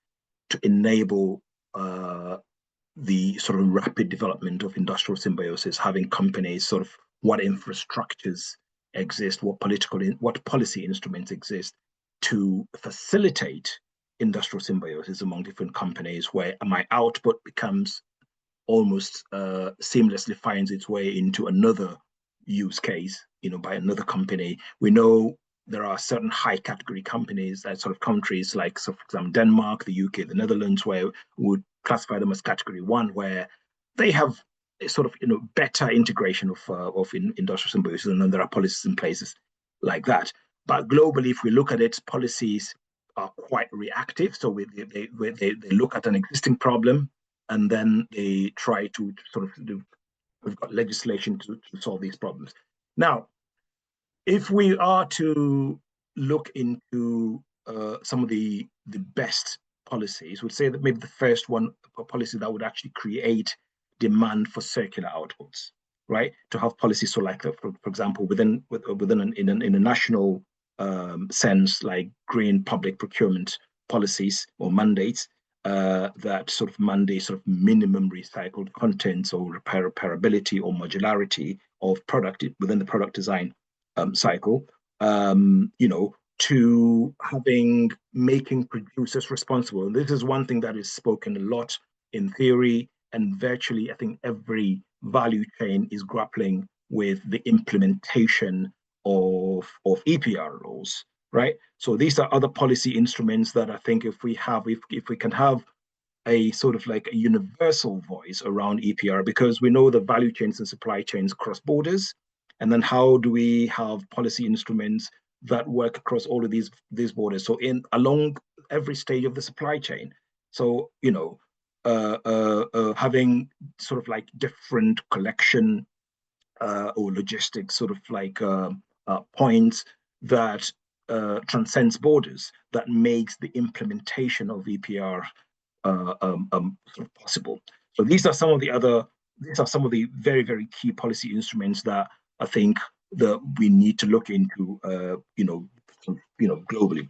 to enable the sort of rapid development of industrial symbiosis, having companies, sort of what infrastructures exist, what policy instruments exist to facilitate industrial symbiosis among different companies, where my output becomes almost seamlessly finds its way into another use case, by another company. We know there are certain high category companies that sort of countries like, so for example, Denmark, the UK, the Netherlands, where we would classify them as category 1, where they have a sort of better integration of industrial symbiosis, and then there are policies in places like that. But globally, if we look at it, policies are quite reactive. So they look at an existing problem, and then they try to sort of we've got legislation to solve these problems. Now, if we are to look into some of the best policies, would say that maybe the first one, a policy that would actually create demand for circular outputs, right? To have policies, so like, for example, in a national sense, like green public procurement policies or mandates that sort of mandate sort of minimum recycled contents or repairability or modularity of product within the product design cycle, to making producers responsible. And this is one thing that is spoken a lot in theory, and virtually I think every value chain is grappling with the implementation of EPR laws, right? So these are other policy instruments that I think if we can have a sort of like a universal voice around EPR, because we know the value chains and supply chains cross borders, and then how do we have policy instruments that work across all of these borders? So along every stage of the supply chain. So having sort of like different collection or logistics sort of like points that transcends borders, that makes the implementation of EPR sort of possible. So these are some of the very, very key policy instruments that I think that we need to look into, globally.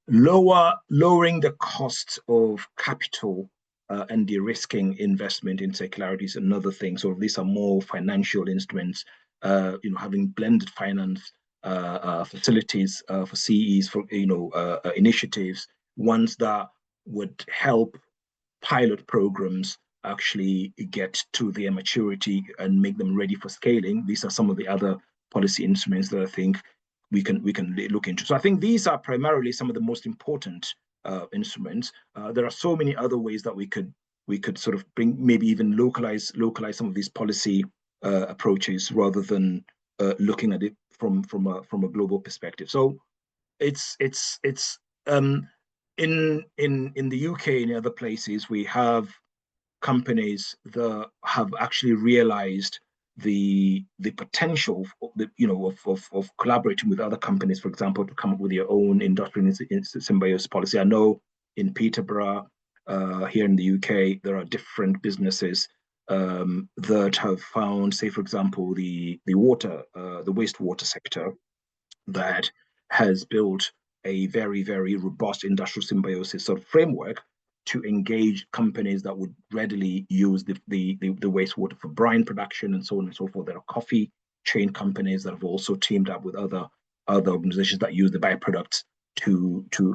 Lowering the cost of capital and de-risking investment in circularity is another thing. So these are more financial instruments, having blended finance facilities for CEs, for initiatives, ones that would help pilot programs actually get to their maturity and make them ready for scaling. These are some of the other policy instruments that I think we can look into. So I think these are primarily some of the most important instruments. There are so many other ways that we could sort of maybe even localize some of these policy approaches, rather than looking at it from a global perspective. So it's in the UK and other places, we have companies that have actually realized the potential of collaborating with other companies, for example, to come up with your own industrial symbiosis policy. I know in Peterborough, here in the UK, there are different businesses that have found, say, for example, the wastewater sector, that has built a very, very robust industrial symbiosis sort of framework to engage companies that would readily use the wastewater for brine production and so on and so forth. There are coffee chain companies that have also teamed up with other organizations that use the byproducts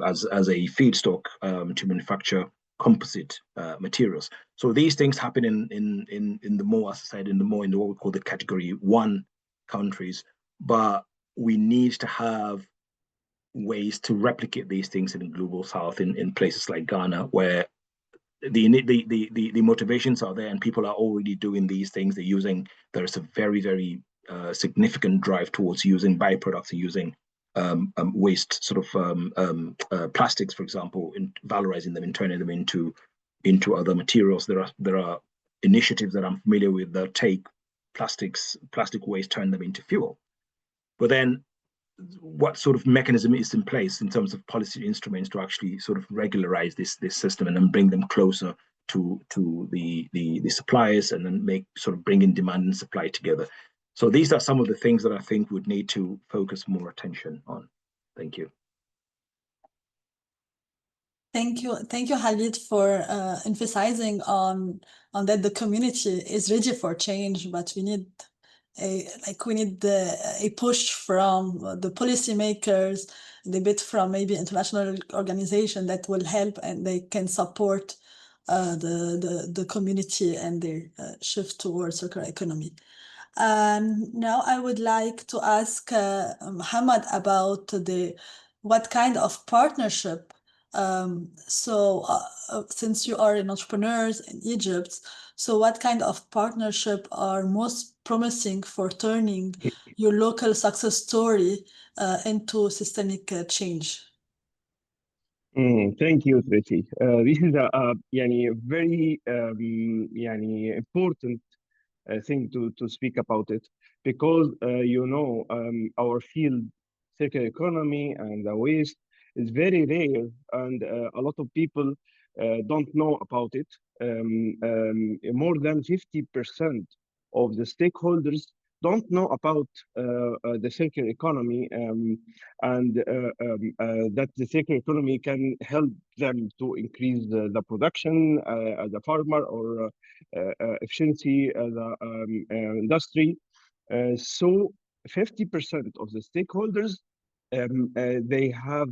as a feedstock to manufacture composite materials. So these things happen in the more, as I said, in what we call the category 1 countries. But we need to have ways to replicate these things in the global south, in places like Ghana, where the motivations are there and people are already doing these things. There's a very, very significant drive towards using byproducts and using waste, sort of plastics, for example, in valorizing them and turning them into other materials. There are initiatives that I'm familiar with that take plastic waste, turn them into fuel. But then what sort of mechanism is in place in terms of policy instruments to actually sort of regularize this system and then bring them closer to the suppliers, and then bring in demand and supply together. So these are some of the things that I think would need to focus more attention on. Thank you. Thank you, Khalid, for emphasizing on that the community is ready for change, but we need a push from the policymakers, a bit from maybe international organization that will help and they can support the community and their shift towards circular economy. Now I would like to ask Muhammad about what kind of partnership. Since you are an entrepreneur in Egypt, so what kind of partnership are most promising for turning your local success story into systemic change? Thank you, Tracy. This is a very important thing to speak about it, because our field, circular economy and the waste, is very rare, and a lot of people don't know about it. More than 50% of the stakeholders don't know about the circular economy, and that the circular economy can help them to increase the production as a farmer, or efficiency as an industry. So 50% of the stakeholders, they have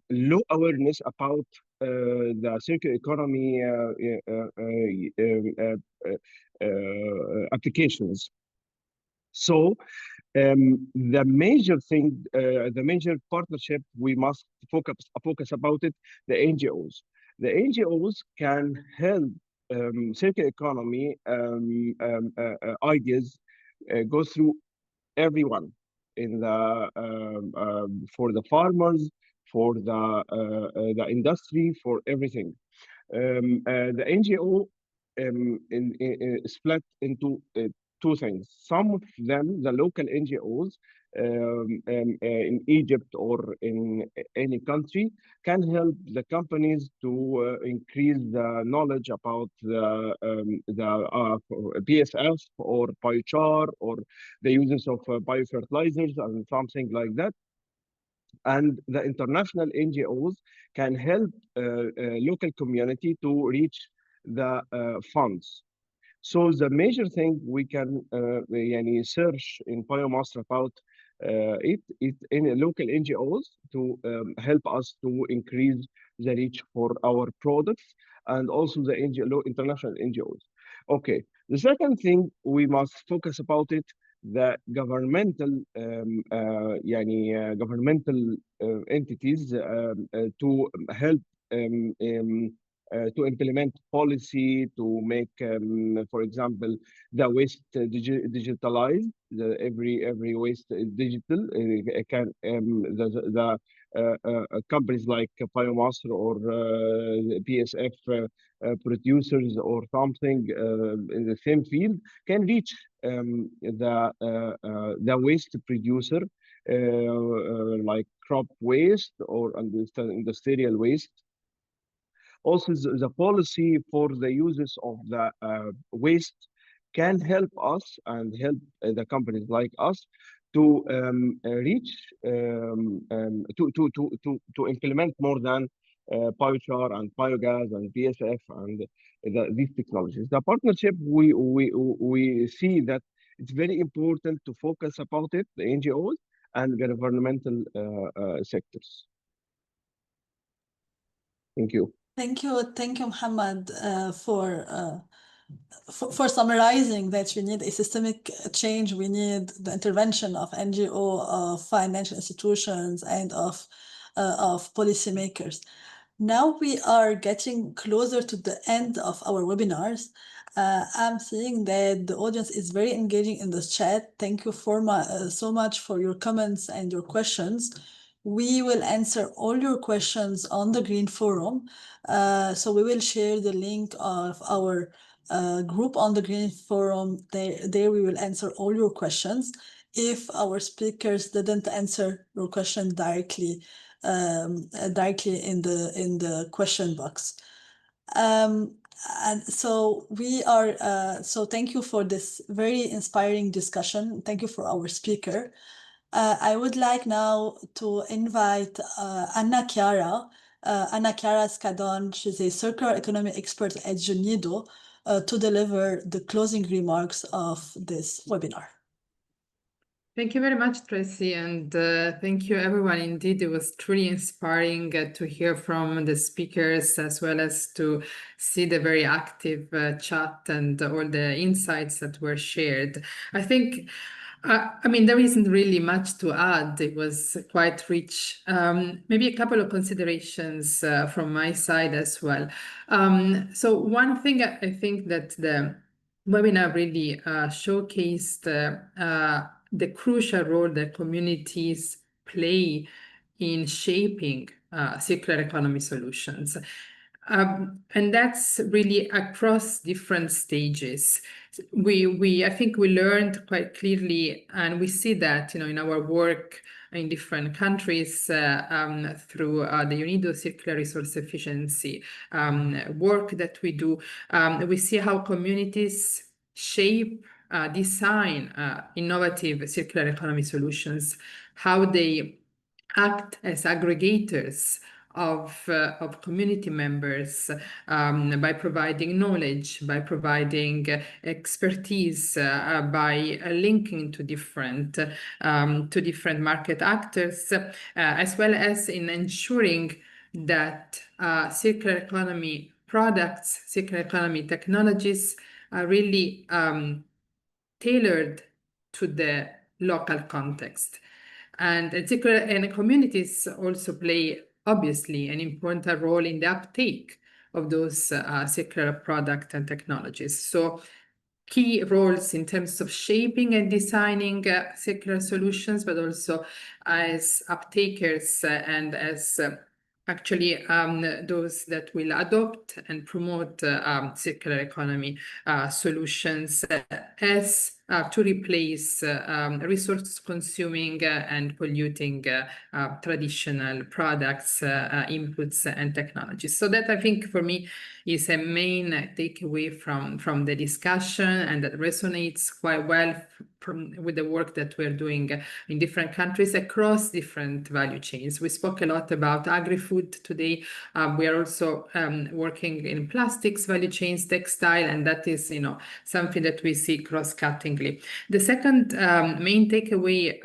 low awareness about the circular economy applications. So the major thing, the major partnership we must focus about it, the NGOs. The NGOs can help circular economy ideas go through everyone, for the farmers, for the industry, for everything. The NGO split into two things. Some of them, the local NGOs in Egypt or in any country, can help the companies to increase the knowledge about the BSF or biochar, or the uses of biofertilizers and something like that. And the international NGOs can help local community to reach the funds. So the major thing we can search in biomass about it in local NGOs to help us to increase the reach for our products, and also the international NGOs. Okay, the second thing we must focus about it, the governmental governmental entities to help to implement policy to make, for example, the waste digitalized. Every waste is digital. Companies like Biomass or PSF producers or something in the same field can reach the waste producer, like crop waste or industrial waste. Also, the policy for the uses of the waste can help us and help the companies like us to reach to implement more than biochar and biogas and BSF and these technologies. The partnership, we see that it's very important to focus about it, the NGOs and governmental sectors. Thank you. Thank you, Muhammad, for for summarizing that we need a systemic change, we need the intervention of NGO, of financial institutions, and of policymakers. Now we are getting closer to the end of our webinars. I'm seeing that the audience is very engaging in this chat. Thank you so much for your comments and your questions. We will answer all your questions on the Green Forum. So we will share the link of our group on the Green Forum. There we will answer all your questions. If our speakers didn't answer your question directly in the question box. And so we are, so thank you for this very inspiring discussion. Thank you for our speaker. I would like now to invite Anna Chiara Scadon. She's a circular economy expert at UNIDO to deliver the closing remarks of this webinar. Thank you very much, Tracy, and thank you, everyone. Indeed, it was truly inspiring to hear from the speakers, as well as to see the very active chat and all the insights that were shared. I think, I mean, there isn't really much to add. It was quite rich. Maybe a couple of considerations from my side as well. So one thing I think that the webinar really showcased the crucial role that communities play in shaping circular economy solutions. And that's really across different stages. I think we learned quite clearly, and we see that, in our work in different countries through the UNIDO circular resource efficiency work that we do. We see how communities shape, design innovative circular economy solutions, how they act as aggregators of community members by providing knowledge, by providing expertise, by linking to different market actors, as well as in ensuring that circular economy products, circular economy technologies are really tailored to the local context. And communities also play, obviously, an important role in the uptake of those circular product and technologies. So key roles in terms of shaping and designing circular solutions, but also as uptakers and as actually those that will adopt and promote circular economy solutions as to replace resource-consuming and polluting traditional products, inputs, and technologies. So that, I think, for me, is a main takeaway from the discussion, and that resonates quite well with the work that we're doing in different countries across different value chains. We spoke a lot about agri-food today. We are also working in plastics value chains, textile, and that is, something that we see cross-cuttingly. The second main takeaway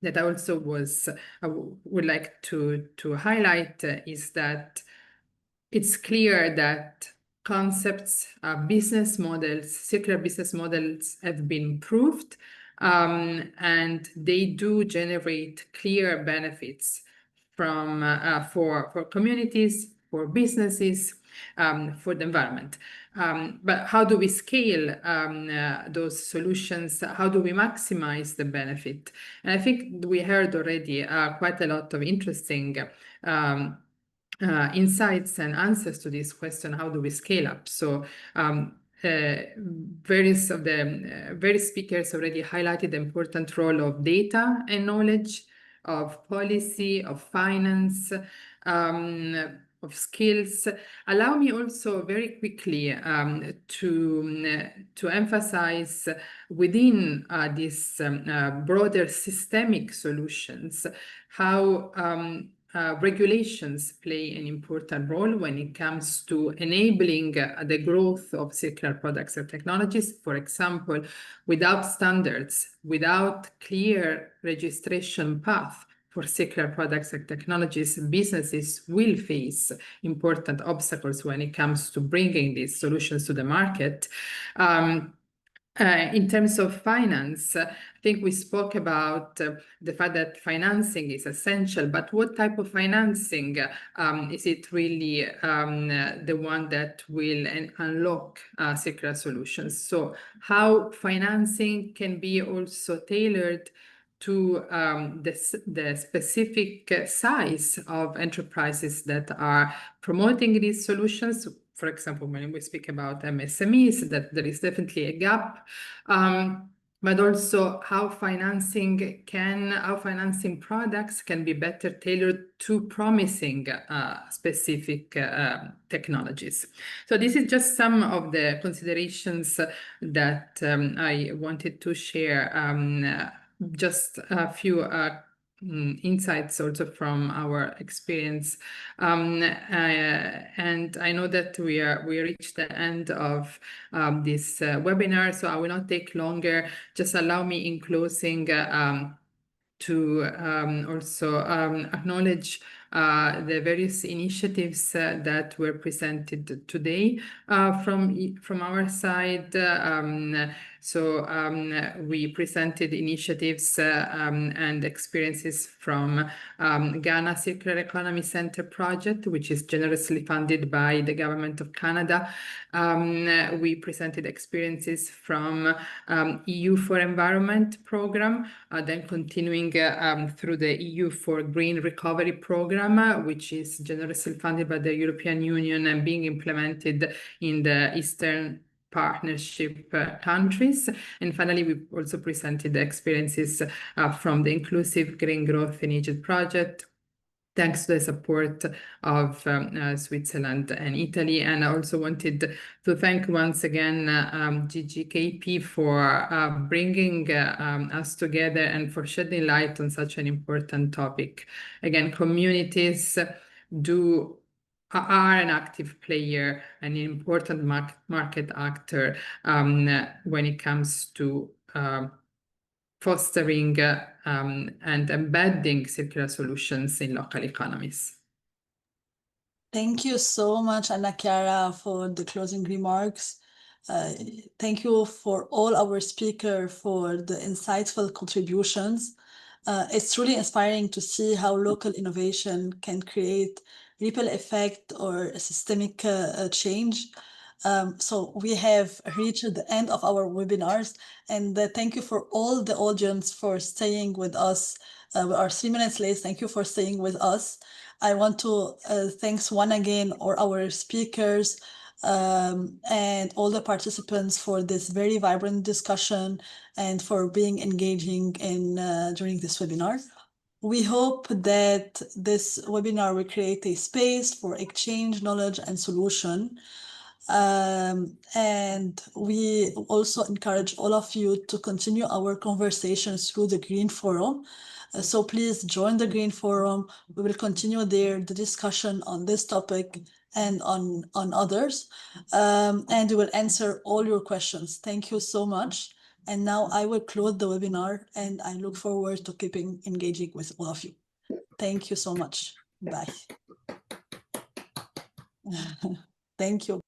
that I also would like to highlight is that it's clear that concepts, business models, circular business models have been proved, and they do generate clear benefits for communities, for businesses, for the environment. But how do we scale those solutions? How do we maximize the benefit? And I think we heard already quite a lot of interesting insights and answers to this question: how do we scale up? So various speakers already highlighted the important role of data and knowledge, of policy, of finance, of skills. Allow me also very quickly to emphasize within these broader systemic solutions how regulations play an important role when it comes to enabling the growth of circular products and technologies. For example, without standards, without clear registration path for circular products and technologies, businesses will face important obstacles when it comes to bringing these solutions to the market. In terms of finance, I think we spoke about the fact that financing is essential, but what type of financing is it really the one that will unlock circular solutions? So how financing can be also tailored to the specific size of enterprises that are promoting these solutions. For example, when we speak about MSMEs, that there is definitely a gap, but also how financing products can be better tailored to promising specific technologies. So this is just some of the considerations that I wanted to share. Just a few insights also from our experience, and I know that we reached the end of this webinar, so I will not take longer. Just allow me in closing to also acknowledge the various initiatives that were presented today from our side. So we presented initiatives and experiences from Ghana Circular Economy Center project, which is generously funded by the Government of Canada. We presented experiences from EU for Environment program, then continuing through the EU for Green Recovery program, which is generously funded by the European Union and being implemented in the Eastern Partnership countries. And finally, we also presented the experiences from the Inclusive Green Growth in Egypt project, thanks to the support of Switzerland and Italy. And I also wanted to thank once again GGKP for bringing us together and for shedding light on such an important topic. Again, communities are an active player and an important market actor when it comes to fostering and embedding circular solutions in local economies. Thank you so much, Anna Chiara, for the closing remarks. Thank you for all our speakers for the insightful contributions. It's really inspiring to see how local innovation can create ripple effect or a systemic change. So we have reached the end of our webinars, and thank you for all the audience for staying with us. We are 3 minutes late. Thank you for staying with us. I want to thanks once again all our speakers and all the participants for this very vibrant discussion and for being engaging during this webinar. We hope that this webinar will create a space for exchange, knowledge, and solution. And we also encourage all of you to continue our conversations through the Green Forum. So please join the Green Forum. We will continue there the discussion on this topic and on others. And we will answer all your questions. Thank you so much. And now I will close the webinar, and I look forward to keeping engaging with all of you. Thank you so much. Bye. Thank you.